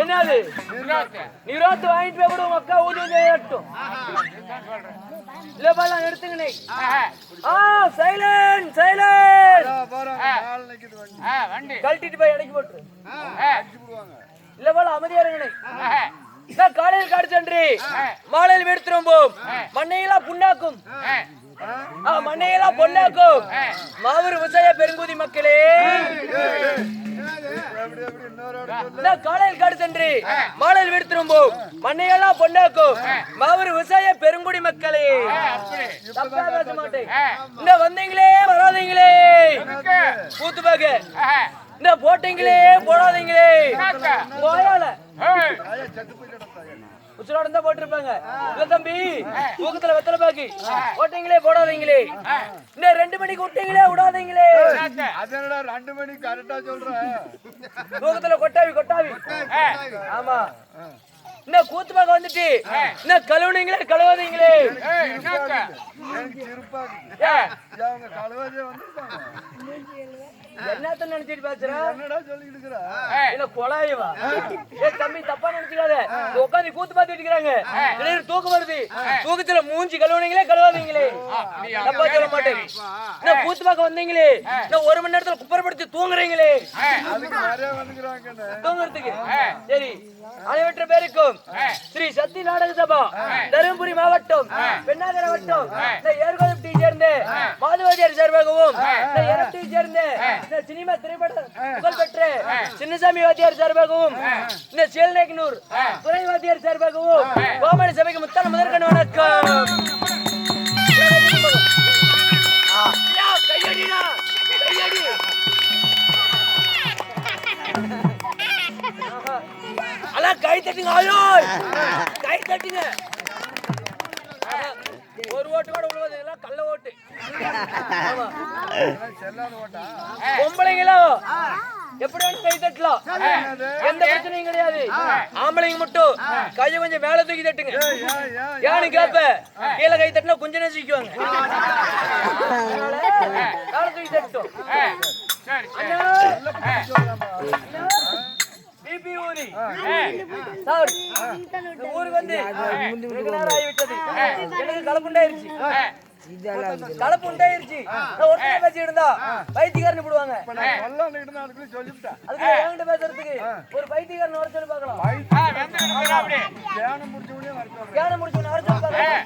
என்னது நிரோத்து வாங்கிட்டு போய் கூட மக்கா ஊதி செய்யட்டும். இல்லப்பெல்லாம் எடுத்துங்கண்ணே. சைலண்ட் சைலண்ட் கழட்டிட்டு போய் இடைக்கு போட்டு இல்லப்பெல்லாம் அமைதியா இருங்கண்ணே. காலையில் காடு சென்று மாலையில் வீடு திரும்பும் மண்ணையெல்லாம் புண்ணாக்கும் மண்ணையெல்லாம் பொண்ணாக்கும் மாவூர் விவசாய பெருங்குதி மக்களே. காலையில் காடு சென்று மாலையில் வீடு திரும்பும் மண்ணையெல்லாம் பொண்ணாக்கும் மாவூர் விவசாய பெருங்குடி மக்களே. தப்பா பேச மாட்டேன். இந்த வந்தீங்களே வராதீங்களே கூத்து பாக்க இந்த போட்டீங்களே போடாதீங்களே உச்சலோட தான் போட்டிருப்பாங்க. இல்ல தம்பி தூக்கத்துல வெத்தலை பாக்கி போட்டீங்களே போடாதீங்களே இந்த 2 மணிக்கு விட்டீங்களே விடாதீங்களே. 2 மணிக்கு கரெக்டா சொல்றேன். தூக்கத்துல கொட்டாவி ஆமா. இந்த கூத்து பாக்க வந்துட்டு இந்த கழுவுனீங்களே கழுவாதீங்களே. என்னத்த நினைச்சிட்டு பேசுற இல்ல கொலாயவா தம்பி தப்பா நினைச்சுக்காத. உட்காந்து கூத்து பாத்துட்டு இருக்கிறாங்க. தூக்கம் வருது தூக்கத்துல மூஞ்சி கழுவுனீங்களே கழுவாதீங்களே. தப்பா சொல்ல மாட்டேன். கூத்து பாக்க வந்தீங்களே 1 மணி நேரத்துல குப்பரப்படுத்தி தூங்குறீங்களே தூங்குறதுக்கு. சரி அனைவற்ற பேருக்கும் ஸ்ரீ சக்தி நாடக சபா தருமபுரி மாவட்டம் பெண்ணாகர வட்டம் ஏர்கோலம் டீ சேர்ந்த மாதவாதியார் சார்பாகவும் டீ சேர்ந்த சினிமா திரைப்பட புகழ் பெற்ற சின்னசாமி வாத்தியார் சார்பாகவும் இந்த சேல்நேக்கனூர் துறை வாத்தியார் சார்பாகவும் கோமாளி சபைக்கு முத்தான முதற்கண் வணக்கம். கை தட்டுங்க கை தட்டுங்க. ஒரு ஓட்டு கூட விழுவது கள்ள ஓட்டு. பொம்பளைங்களோ எப்படி கை தட்டலாம் எந்த பிரச்சனையும் கிடையாது. ஆம்பளைங்க மட்டும் கையை கொஞ்சம் மேல தூக்கி தட்டுங்க. ஏன்னு கேப்ப கீழே கை தட்டினா கொஞ்சம் நேசிக்குவாங்க. மேல தூக்கி தட்டும். ஊருக்கு வந்து ஆகிவிட்டது. எனக்கு கலப்புண்டாயிருச்சு கலப்புண்டாயிருச்சு. ஒருத்தர் பேசி இருந்தா பைத்தியக்காரன் போடுவாங்க. அதுக்கு என்கிட்ட பேசுறதுக்கு ஒரு பைத்தியக்காரன் வர சொல்லி பார்க்கலாம். தியானம் முடிச்சவனே வர சொல்லி பார்க்கலாம்.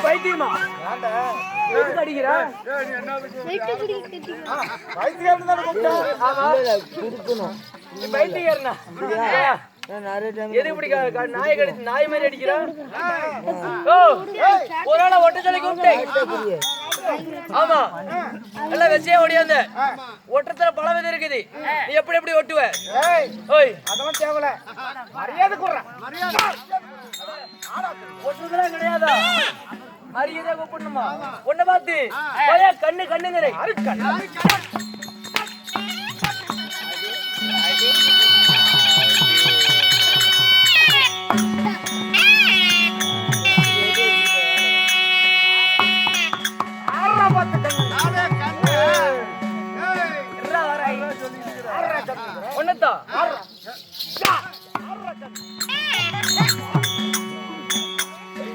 பைத்தியமா எதுக்கு அடிக்கிறா? நீ பைத்தியக்காரனா? எது இப்படி நாய் கடிச்சு நாய் மாதிரி அடிக்கிறா? ஒரு ஆளை ஒட்ட சொல்லி கூப்பிட்டேன். ஆமா எல்லாம் வச்சே ஓடியாந்த ஒட்டத்துல பல விதம் இருக்குது. நீ எப்படி எப்படி ஒட்டுவ? ஓய் அதெல்லாம் தேவல. மரியாதை குடுறேன். ஒட்டுறதுலாம் கிடையாதா? மரியாதை கூப்பிடணுமா? ஒன்ன பார்த்து கண்ணு கண்ணுங்கிறே ஒன்னத்தா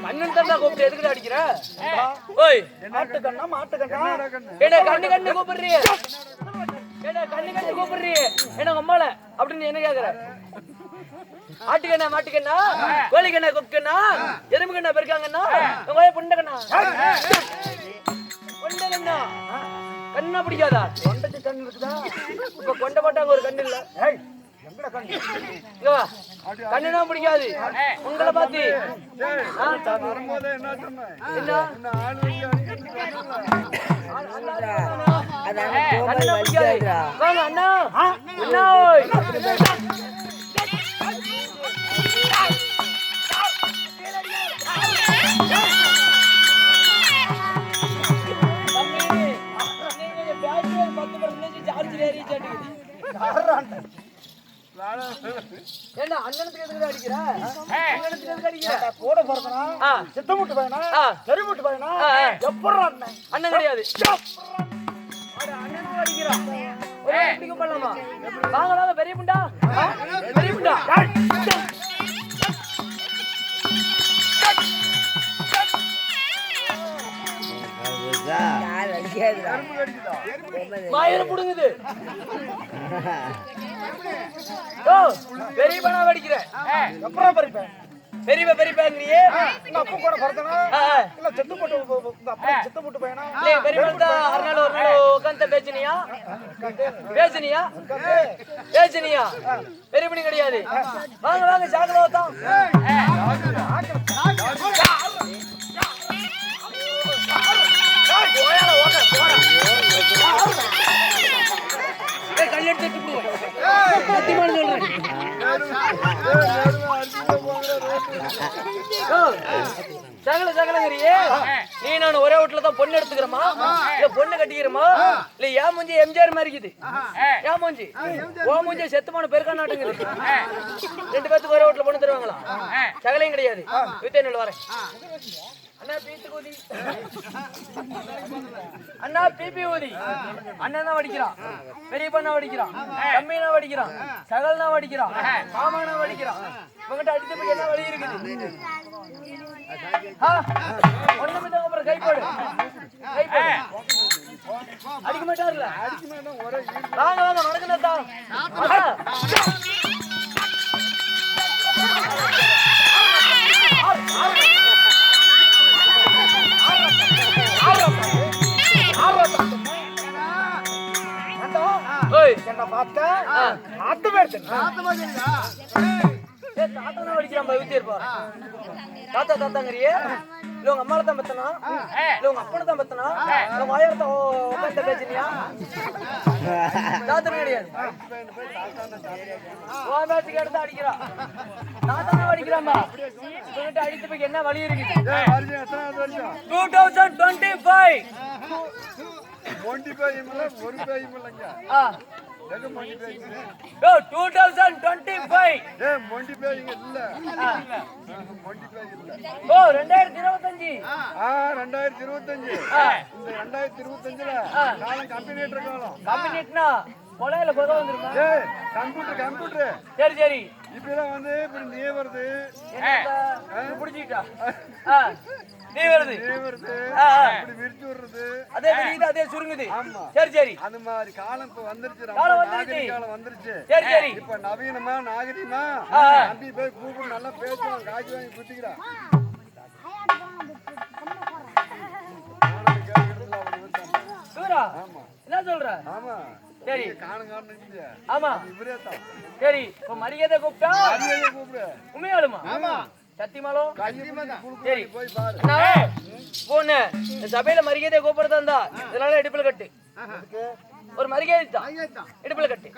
கண்ணன் தண்ணா கூப்பிட்டு எதுக்கு அடிக்கிற? ஓய் மாட்டு கண்ணா மாட்டு கண்ணா என்ன கண்ணு கண்ணு கூப்பிடுறிய? என்ன கண்ணு கண்ணு கூப்பிடுறிய? என்ன அம்மால அப்படின்னு என்ன கேக்குற? ஆட்டுக்கண்ணா மாட்டுக்கண்ணா கோழிக்கண்ணா கொக்கண்ணா எறும்பு கண்ணா பெருக்காங்கண்ணா உங்க புண்ட கண்ணா கொண்ட கண்ணா கண்ணா பிடிக்காதா? கொண்டைக்கு கண்ணு இருக்குதா? இப்ப கொண்ட போட்டாங்க ஒரு கண்ணு இல்ல. கண்ணுனா பிடிக்காது உங்களை பார்த்து வாங்க அண்ணா அண்ணா என்ன அண்ணனுக்கு எதுக்கு அடிக்கிற? அண்ணனுக்கு எதுக்கு அடிக்கிற? கூட போறதனா சித்த முட்டு பையனா சரி முட்டு பையனா எப்பறா அண்ணன்? அண்ணன் கிடையாது. அண்ணனுக்கு அடிக்கிறான். ஒரே பிடிக்க பண்ணலாமா? வாங்க வாங்க பெரிய முண்டா பெரிய முண்டா மாயிரம் புடுங்குது. பெரிய பணம் அடிக்கிற எப்பறம் பறிப்பேன் பெரிய பெரிய பேங்கிறியே அப்பா கூட பறக்கனா இல்ல செத்து போட்டு அப்பா செத்து போட்டு பையனா இல்ல பெரிய பணம் ஒரு நாள் உட்கார்ந்து பேசினியா பெரிய பணம் கிடையாது. வாங்க வாங்க சாக்கல ஓத்தான் நீ நான் ஒரே வீட்டுல தான் பொண்ணு எடுத்துக்கிறோமா இல்ல பொண்ணு கட்டிக்கிறோமா இல்ல ஏன் மூஞ்சி எம்ஜிஆர் மாதிரி இருக்குது? ஏன் மூஞ்சி ஓ மூஞ்சி செத்துமான பெருக்கா நாட்டுங்குது. ரெண்டு பேத்துக்கு ஒரே வீட்டுல பொண்ணு தருவாங்களா? சகலையும் கிடையாது. வித்தேன் வரேன் அண்ணா பீத்து ஊதி அண்ணா பிபி ஊதி அண்ணன் தான் வடிக்கிறான் பெரிய பண்ணா வடிக்கிறான் கம்மியா வடிக்கிறான் சகல்னா வடிக்கிறான் மாமானா வடிக்கிறான். இவங்கிட்ட அடிச்சதுக்கு என்ன வழி இருக்குது? ஒண்ணுமே அப்புறம் கைப்போடு அடிக்க மாட்டாருல வாங்க வாங்க நடக்கணா என்ன பார்த்தா ஆத்து பேர் தாத்தா வடிக்கிறான் வித்தி இருப்பாரு. தாத்தா தாத்தாங்கறியே இல்ல உங்க அம்மால தான் பத்தனா இல்ல உங்க அப்பனை தான் பத்தனா இல்ல வாயர்த்த உட்கார்ந்து பேசினியா? தாத்தா கிடையாது. ஓமேத்துக்கு எடுத்து அடிக்கிறா தாத்தா அடிக்கிறாமா. இவங்கிட்ட அடித்து போய் என்ன வழி இருக்குது? 2025 சரி சரி இப்பதான் வந்து நீ வருது பிடிச்சிட்டா நீ வருது இப்படி விரிச்சு விடுறது அதே விரிக்குது அதே சுருங்குது. ஆமா. சரி சரி அந்த மாதிரி காலம் இப்ப வந்துருச்சு. காலம் ரொம்ப வந்துருச்சு. நாகரிக காலம் வந்துருச்சு. சரி சரி இப்ப நவீனமா நாகரிகமா தம்பி போய் கூப்பிட்டு நல்லா பேசுவான், காய்ச்சி வாங்கி குத்திக்கிறா. சூரா ஆமா என்ன சொல்ற? ஆமா சரி காணுங்க ஆமா இவரே தான் சரி இப்ப மரியாதை கூப்பிட்டா கூப்பிடு. உண்மையாலுமா? ஆமா சத்தியமாலும் சரி போய் பாரு. போன சபையில மரியாதை கூப்பிடுறதா இருந்தா இதனால இடுப்புல கட்டு. ஒரு மரியாதை தான் இடுப்புல கட்டு.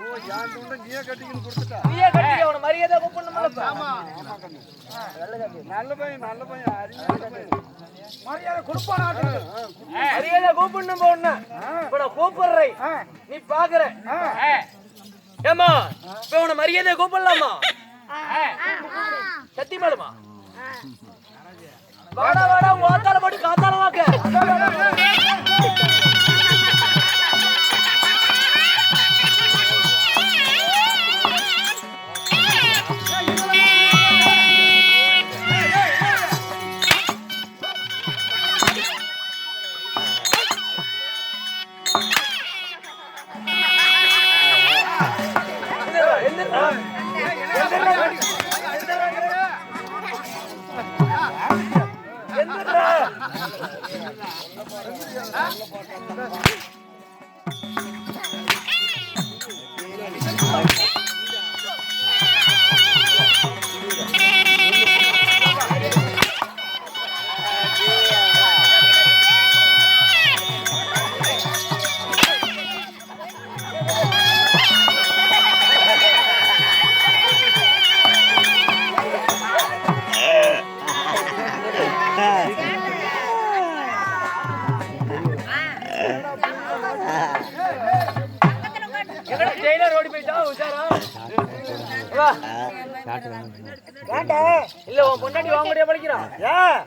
ஓ யான் துண்ட நீயே கட்டிக்கின்னு கொடுத்துட்டா. நீயே கட்டி அவன மரியாதை கூப்பிடணும். ஆமா நல்ல பையன் நல்ல பையன் அறிவு பையன். மரியாதை கொடுப்பானா? மரியாதை கூப்பிடணும் போன இப்ப நான் கூப்பிடுறேன் நீ பாக்குற. ஏமா இப்ப உன மரியாதை கூப்பிடலாமா? சத்தியமாலுமா? வாடா வாடா உங்க ஆத்தால போட்டு காத்தால வாக்க. இல்ல உன் பொண்டாட்டி வாங்க முடியா படிக்கிறான்.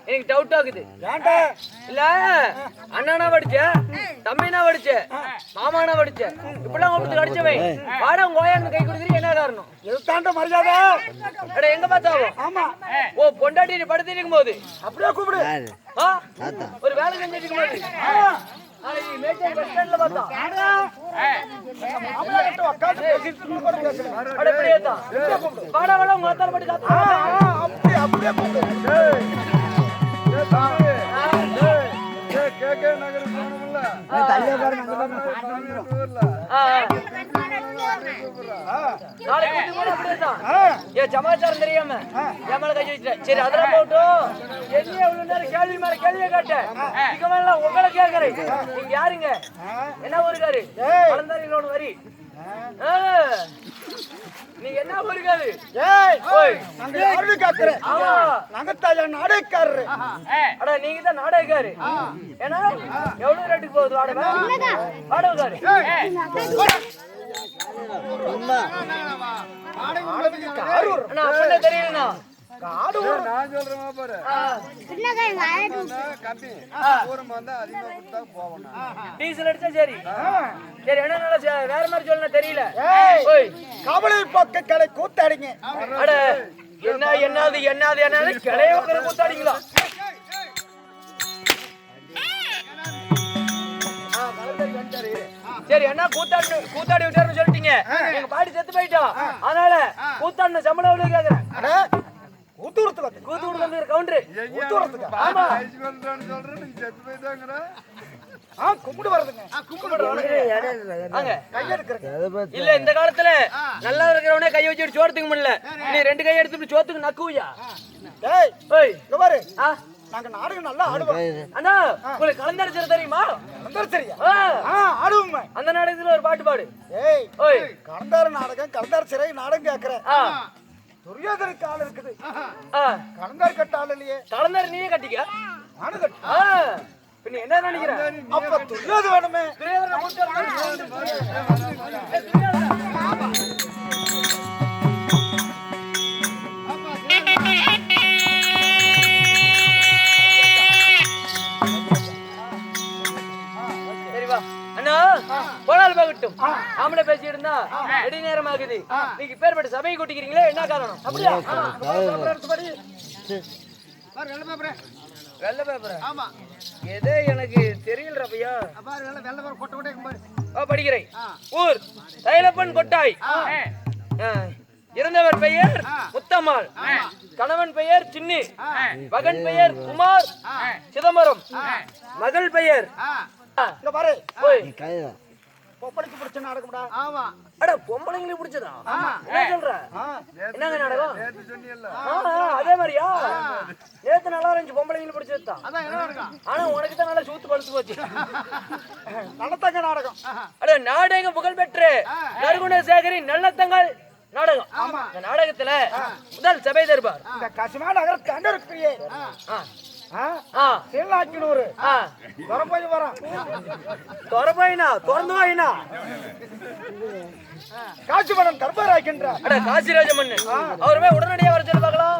எனக்கு டவுட் ஆகுது. இல்ல அண்ணனா படிச்ச தம்பினா படிச்ச மாமானா படிச்ச இப்படிலாம் கூப்பிட்டு கடிச்சவை வாடா கோயான்னு கை கொடுக்குறீங்க என்ன காரணம்? தாண்ட மரியாதை அட எங்க பார்த்தாவும் ஆமா ஓ பொண்டாட்டி படுத்து இருக்கும் போது அப்படியே கூப்பிடு. ஒரு வேலை செஞ்சுட்டு இருக்கும் போது மேச்சேரி பஸ் ஸ்டாண்ட்ல பார்த்தா வாடா வாடா உங்க ஆத்தால படி காத்தா அப்படியே அப்படியே கூப்பிடு. கேக்கே நகர் போனோம்ல தள்ளியே பாருங்க நாளைக்கு குட்டி கூட அப்படியே தான் ஏன் சமாச்சாரம் தெரியாம என் மேல கை வச்சுட்டேன். சரி அதெல்லாம் போட்டும் என்ன எவ்வளவு நேரம் கேள்வி மேல கேள்வியை கேட்டேன். இதுக்கு மேல உங்களை கேட்கறேன். நீங்க யாருங்க? என்ன ஊருக்காரு? கலந்தாரிகளோட வரி நீங்க என்ன ஊருக்காரு? நாங்க யாருன்னு கேக்குறேன். நாங்க தான் நாடகக்காரரு. அட நீங்க தான் நாடகக்காரு. ஏன்னா எவ்வளவு ரேட்டுக்கு போகுது வாடகை? வாடகைக்காரு அண்ணா அப்படியே தெரியலண்ணா. நான் சொல்றேன் பாரு கம்பி தூரமா இருந்தா அதிகமா கொடுத்தா போவோம். டீசல் அடிச்சா சரி சரி என்ன வேற மாதிரி சொல்ல தெரியல. கவலை பக்க கடை கூத்தாடிங்க. அட என்ன என்னது என்னது என்னது கிளைய வைக்கிற கூத்தாடிங்களா? சரி என்ன கூத்தாடி விட்டாருன்னு சொல்லிட்டீங்க. எங்க பாடி செத்து போயிட்டோம். அதனால கூத்தாடின சம்பளம் எவ்வளவு கேக்குறேன்? கூத்து வந்து கவுண்டரு ஆமா சொல்றேன் நீ செத்து போயிட்டாங்கடா. கும்பிடு வருதுங்க. இல்ல இந்த காலத்துல நல்லா இருக்கிறவனே கை வச்சுட்டு சோறத்துக்கு முடியல. நீ ரெண்டு கை எடுத்துட்டு சோத்துக்கு நக்குவியா? நாங்க நாடகம் நல்லா ஆடுவோம். அண்ணா உங்களுக்கு கலந்தரிச்சது தெரியுமா? கலந்தரிச்சரியா? ஆடுவோம். அந்த நாடகத்துல ஒரு பாட்டு பாடு. கலந்தார நாடகம் கலந்தார சிறை நாடகம் கேக்குறேன். துரியோதனுக்கு ஆள் இருக்குது. கலந்தார் கட்ட ஆள் இல்லையே. கலந்தார் நீயே கட்டிக்க. நானும் கட்ட. பின்ன என்ன நினைக்கிற? அப்ப துரியோதன வேணுமே. துரியோதன அண்ணா போனால் போகட்டும். ஆம்பளை பேசிட்டு இருந்தா ரெடி நேரம் ஆகுது. நீங்க பேர்பட்ட சபையை கூட்டிக்கிறீங்களே என்ன காரணம்? அப்படியா வெள்ளை பேப்பர். ஆமா. ஏதோ எனக்கு தெரியல பையா. பாரு வெள்ளை பேப்பர் கொட்டை கொட்டை பாரு. படிக்கிறேன். ஊர் தைலப்பன் கொட்டாய். இறந்தவர் பெயர் முத்தம்மாள். கணவன் பெயர் சின்னி. மகன் பெயர் குமார் சிதம்பரம். மகள் பெயர் இங்க பாரு. போய் பொம்பளைக்கு பிடிச்ச நாடகம்டா. ஆமா. அட பொம்பளைங்களுக்கு பிடிச்சதா? என்ன சொல்ற? என்னங்க நாடகம்? அதே மாதிரியா? நேத்து நல்லா இருந்துச்சு, பொம்பளைங்களுக்கு பிடிச்சதுதான். அதான் என்ன நாடகம்? ஆனா உனக்கு தான் நல்லா சூத்து பழுத்து போச்சு. நல்லத்தங்க நாடகம். அட நாடகம் புகழ் பெற்ற நறுகுணசேகரின் நல்லத்தங்கள் நாடகம். இந்த நாடகத்துல முதல் சபை தருபார். இந்த கசிமா நகர் தண்டருக்கிறியே. சேலாக்கினூர். தொரப்போய் வரான். தொரப்போயினா திறந்து வாயினா. காசிமணன் தர்பாராக்கின்றார். அட காசிராஜ மன்னன் அவருமே உடனடியாக வர சொல்லி பார்க்கலாம்.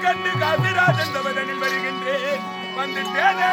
கண்டு காசிராஜன் தவறனில் வருகின்றேன் வந்துட்டேனே.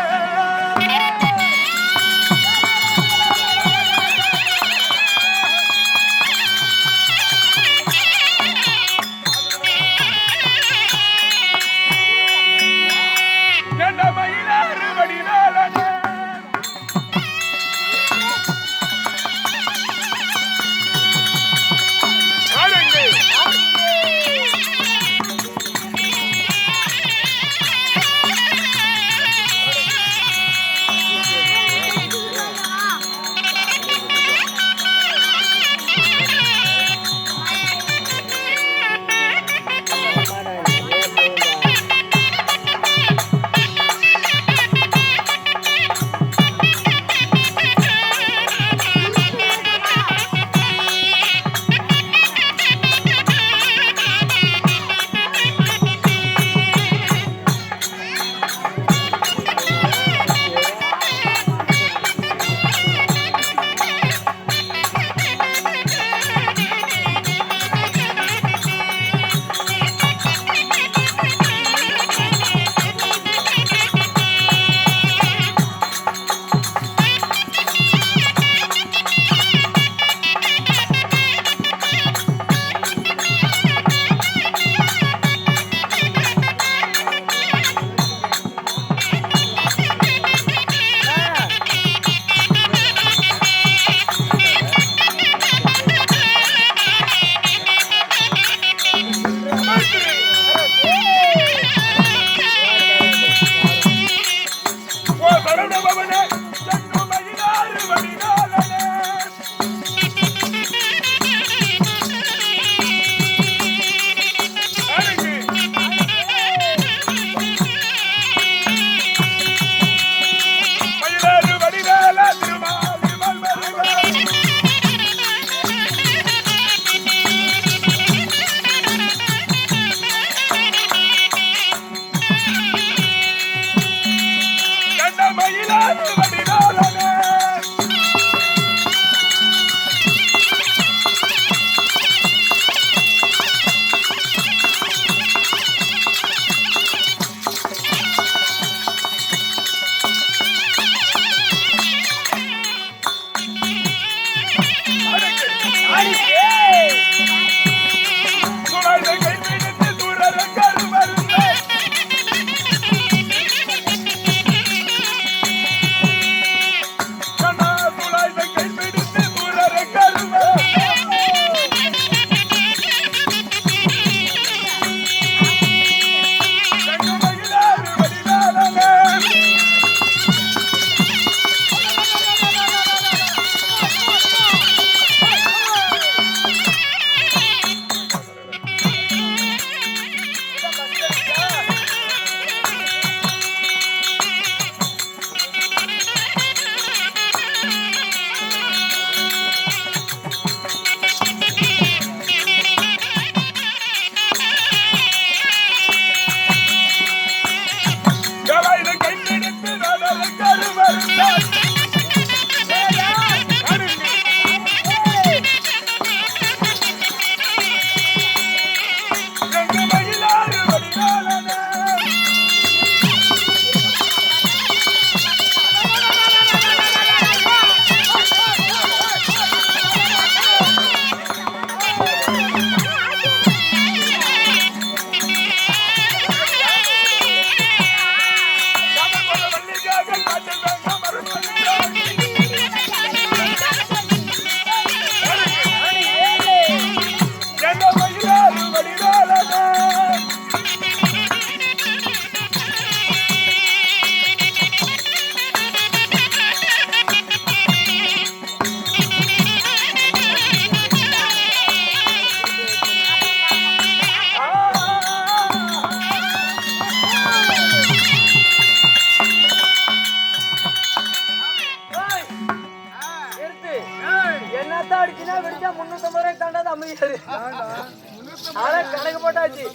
ஆனா கணக்கு போட்டாச்சு.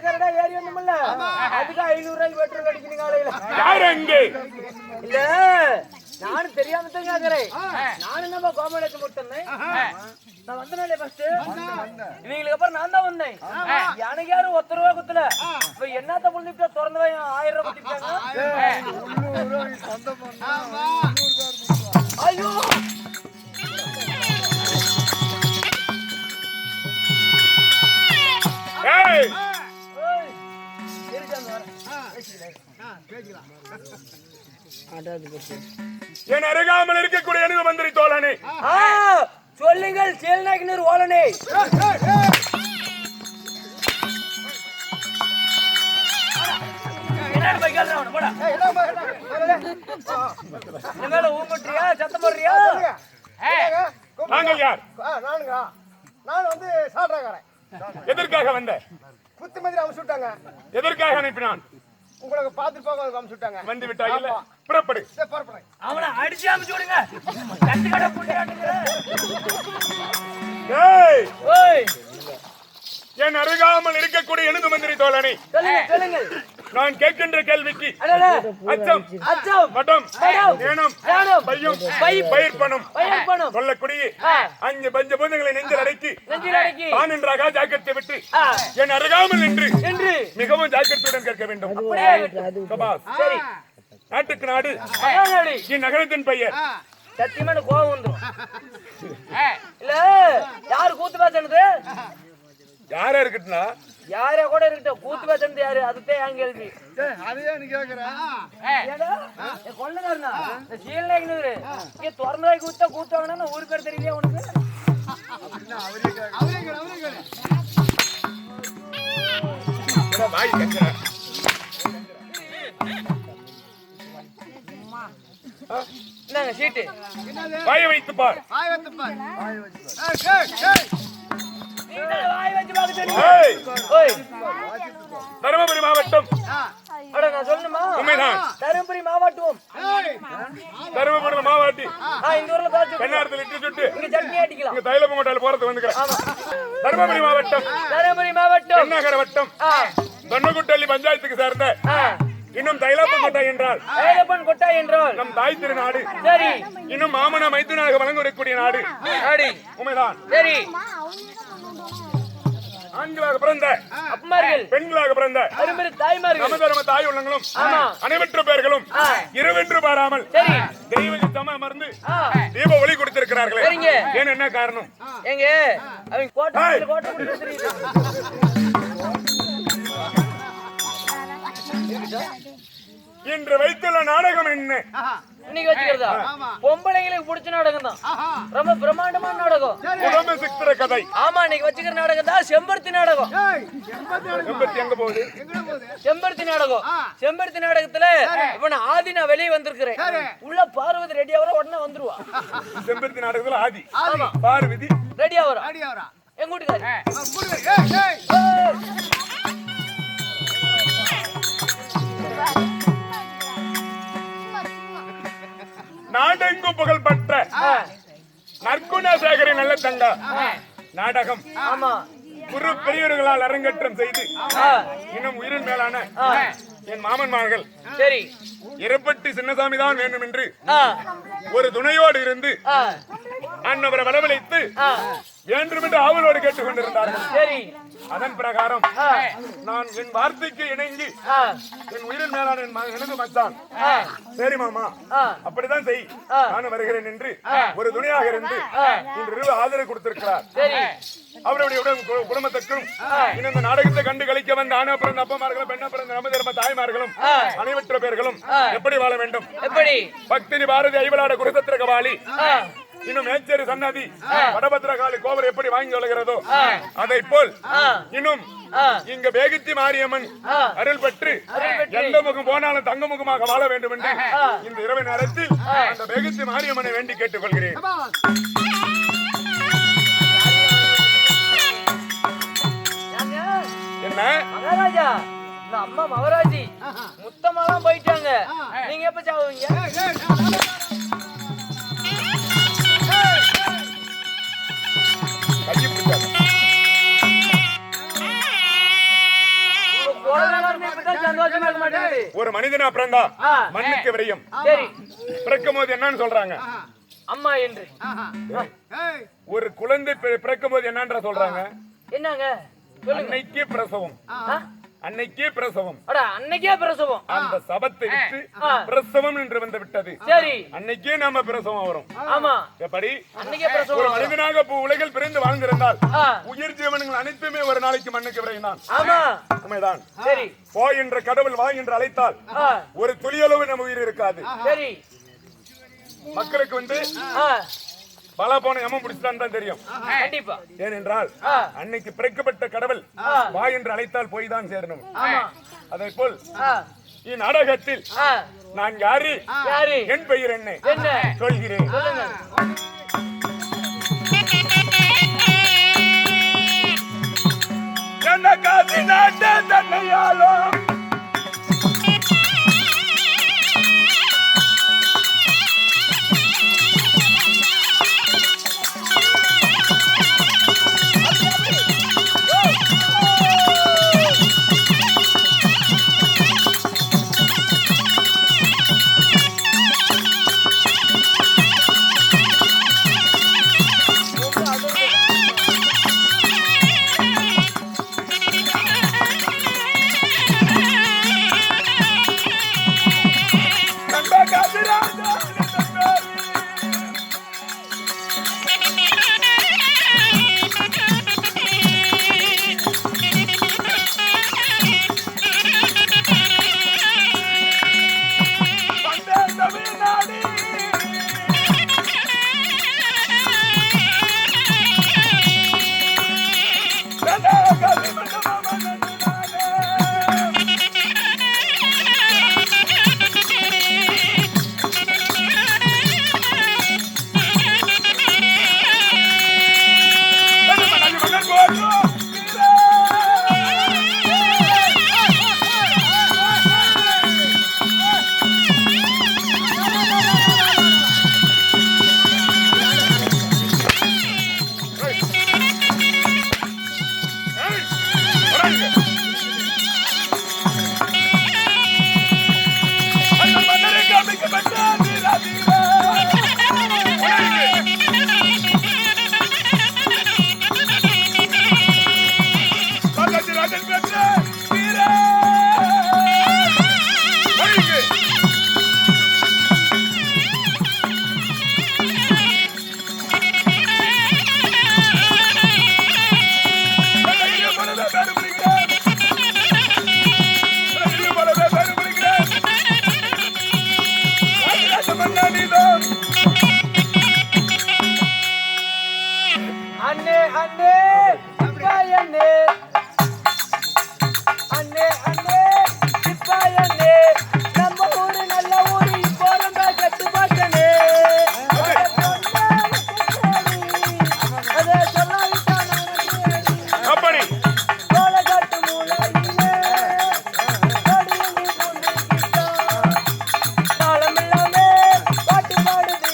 கரடா ஏறி வந்தோம்ல, அதுக்கு 500 ரூபாய்க்கு பெட்ரோல் அடிக்கணும் காலையில. யார் அங்கே? இல்ல நானும் தெரியாம தான் கேக்குறேன். நானும் நம்ம கோமலத்தை முட்டேன். நான் வந்தனாலே ஃபர்ஸ்ட் இவங்களுக்கு அப்புறம் நான் தான் வந்தேன். எனக்கு யாரும் 1 ரூபா குத்துல. இப்ப என்னத்த புள்ளிட்டு திறந்து 1000 ரூபாய் குத்திட்டாங்க. ஐயோ ஏய் என் அருகாமல் இருக்கக்கூடிய எனது மந்திரி தோழனே, சொல்லுங்கள் சேல்நாயகனூர் ஓலனே. ஊம்பட்றியா சத்தம் போடுறியா? நாங்கள் யார்? நானுங்களா? நான் வந்து சாப்பிட்றாங்கிறேன். எதற்காக வந்த? குத்து மாதிரி அமுச்சு விட்டாங்க. எதற்காக அனுப்பினான்? உங்களுக்கு பார்த்துட்டு போக அமுச்சு விட்டாங்க. வந்து விட்டாய். புறப்படு. புறப்படுறேன். அவனை அடிச்சு அமுச்சு விடுங்க. கட்டுக்கடை புள்ளையாட்டுங்கிற. ஏய் ஓய் என் அருகாமல் இருக்கக்கூடிய எனது மந்திரி தோழனே, சொல்லுங்க. நான் கேட்கின்ற கேள்விக்கு அச்சம், அச்சம், மடம், மடம், ஏனம், ஏனம், பையும், பையும், பயிர்ப்பணம், பயிர்ப்பணம் சொல்லக்கூடிய 5 பஞ்சபூதங்களை நெஞ்சில் அடக்கி தான் என்றாக ஜாக்கிரத்தை விட்டு என் அருகாமல் நின்று மிகவும் ஜாக்கிரதையுடன் கேட்க வேண்டும். சரி. நாட்டுக்கு நாடு என் நகரத்தின் பெயர். சத்தியமான கோபம் வந்துடும். இல்ல யாரு கூத்து பேசுனது? யாரா இருக்கட்டும்னா யாரே கூட இருக்கட்டும், கூத்து பேசுனது யாரு? அதுதான் என் கேள்வி. அதையே நீ கேக்குறேன். கொள்ளக்காரனா சீலநாயகனூர் இங்க திறந்தாய் கூத்த கூத்தாங்கன்னா ஊரு பேர் தெரியலையா உனக்கு? வாய் கட்டுறேன். என்னங்க சீட்டு வாயை வைத்து பார். வாய் வந்து பாரு. வாய் வச்சு பார்க்க சொல்லி. ஏய், ஓய் தருமபுரி மாவட்டம். அட நான் சொல்லணுமா? உண்மைதான். தருமபுரி மாவட்டம். தருமபுரி மாவட்டி இந்த ஊர்ல பாத்து கண்ணாரத்தில் இட்டு சுட்டு இங்க சட்னி அடிக்கலாம். இங்க தைலப்ப மோட்டால போறது வந்துக்கிறேன். தருமபுரி மாவட்டம், தருமபுரி மாவட்டம், தென்னகர வட்டம், தொன்னகுட்டள்ளி பஞ்சாயத்துக்கு சேர்ந்த இன்னும் தைலப்பன் கொட்டை என்றால் தைலப்பன் கொட்டை என்றால் நம் தாய் திருநாடு. சரி. இன்னும் மாமன மைத்துனாக வழங்கக்கூடிய நாடு. உண்மைதான். சரி. ஆண்களாக பிறந்த அப்பமார்கள், பெண்களாக பிறந்த அருமையான தாய்மார்கள், நமதர்ம தாய் உள்ளங்களும் அனைவற்ற பேர்களும் இரவென்று பாராமல் தெய்வ சம அமர்ந்து தீப ஒளி கொடுத்திருக்கிறார்களே, ஏன் என்ன காரணம்? எங்க அவங்க கோட்டை கோட்டை இன்று வைத்துள்ள நாடகம் என்ன? இன்னைக்கு வச்சுக்கிறதா பொம்பளைங்களுக்கு பிடிச்ச நாடகம் தான். ரொம்ப பிரம்மாண்டமான நாடகம். உடம்பு சித்திர கதை. ஆமா, இன்னைக்கு வச்சுக்கிற நாடகம் தான் செம்பருத்தி நாடகம். செம்பருத்தி எங்க போகுது? செம்பருத்தி நாடகம். செம்பருத்தி நாடகத்துல இப்ப நான் ஆதி நான் வெளியே வந்திருக்கிறேன். உள்ள பார்வதி ரெடியா வர உடனே வந்துருவா. செம்பருத்தி நாடகத்துல ஆதி பார்வதி ரெடியா வரும். எங்க வீட்டுக்காரு நாடெங்கும் புகழ் பெற்ற நற்குணசேகரின் நல்ல தங்க நாடகம். ஆமா, குரு பெரியவர்களால் அரங்கேற்றம் செய்து இன்னும் உயிரின் மேலான என் மாமன்மார்கள் சரி இரப்பட்டி சின்னசாமி தான் வேண்டும் என்று ஒரு துணையோடு இருந்து அன்னவரை வரவழைத்து வேண்டும் என்று ஆவலோடு கேட்டுக் கொண்டிருந்தார்கள். சரி. அதன் பிரகாரம் நான் என் வார்த்தைக்கு இணங்கி என் உயிரின் மேலான எனது மச்சான் சரி மாமா அப்படிதான் செய் நானும் வருகிறேன் என்று ஒரு துணையாக இருந்து இன்று ஆதரவு கொடுத்திருக்கிறார். அவருடைய குடும்பத்திற்கும் இந்த நாடகத்தை கண்டு கழிக்க வந்த ஆணவ பிறந்த அப்பமார்களும் பெண்ண பிறந்த நமது தர்ம தாய்மார்களும் அனைவற்ற பேர்களும் எப்படி வாழ வேண்டும்? எப்படி? பக்தினி பாரதி ஐவலாட குருசத்திர கபாலி இன்னும் மேச்சேரி சன்னதி வடபத்திரகாளி கோபுரம் எப்படி வாங்கி வருகிறதோ அதை போல் இன்னும் இங்க பேகித்தி மாரியம்மன் அருள் பெற்று எந்த முகம் போனாலும் தங்க முகமாக வாழ வேண்டும் என்று இந்த இரவு நேரத்தில் அந்த பேகித்தி மாரியம்மனை வேண்டி கேட்டுக் கொள்கிறேன். என்ன மகாராஜா, இந்த அம்மா மகாராஜி முத்தமாலாம் போயிட்டாங்க. நீங்க எப்ப சாவுவீங்க? சந்தோஷமா இருக்க மாட்டேங்குது. ஒரு மனிதனா பிறந்தா ஆ. மண்ணுக்கு விரயம். சரி பிறக்கும் போது என்னன்னு சொல்றாங்க? அம்மா என்று ஒரு குழந்தை பிறக்கும் போது என்னன்ற சொல்றாங்க? என்னங்க சொல்லுங்க. அன்னைக்கே பிரசவம். அன்னைக்கே பிரசவம். அடா அன்னைக்கே பிரசவம். அந்த சபத்தை விட்டு ஆ. பிரசவம் என்று வந்து விட்டது. சரி அன்னைக்கே நாம பிரசவம் வரும். ஆமா எப்படி? அன்னைக்கே ஒரு பிரசவம். மனிதனாக உலகில் பிறந்து வாழ்ந்திருந்தால் ஆ. உயிர் ஜீவனங்கள் அனைத்துமே ஒரு நாளைக்கு மண்ணுக்கு விரைந்தான். ஆமா உண்மைதான். சரி போ என்ற கடவுள் வா என்று அழைத்தால் ஆ. ஒரு துளியளவு நம்ம உயிர் இருக்காது. சரி மக்களுக்கு வந்து ஆ. பல போன எமம் பிடிச்சான் தான் தெரியும். கண்டிப்பா ஏனென்றால் ஆ. அன்னைக்கு பிறக்கப்பட்ட கடவுள் ஆ. வா என்று அழைத்தால் போய் தான் சேரணும். ஆமா அதே போல் ஆ. இந்நாடகத்தில் ஆ. நான் யாரு, யாரு என் பெயர் என்ன என்ன சொல்கிறேன். சொல்லுங்க. என்ன காசி நாட்ட தன்னையாலும் அண்ணே அண்ணே சிப்பாய் அண்ணே அண்ணே அண்ணே சிப்பாய் அண்ணே நம்ம ஊரு நல்ல ஊரு இப்போ ரொம்ப கட்டு பாட்டனே அதே சொல்லாவிட்டான அப்படி கோலகாட்டு மூலையிலே கடியணி கொண்டிருக்கா தாளமில்லாமே பாட்டு பாடுது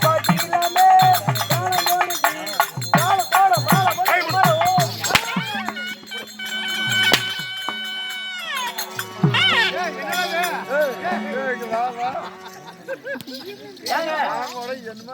பாட்டு இல்லாமே தாளம் போடுது தாளம் போட மாலை போட மாலை வா வா ஏங்க என்னமா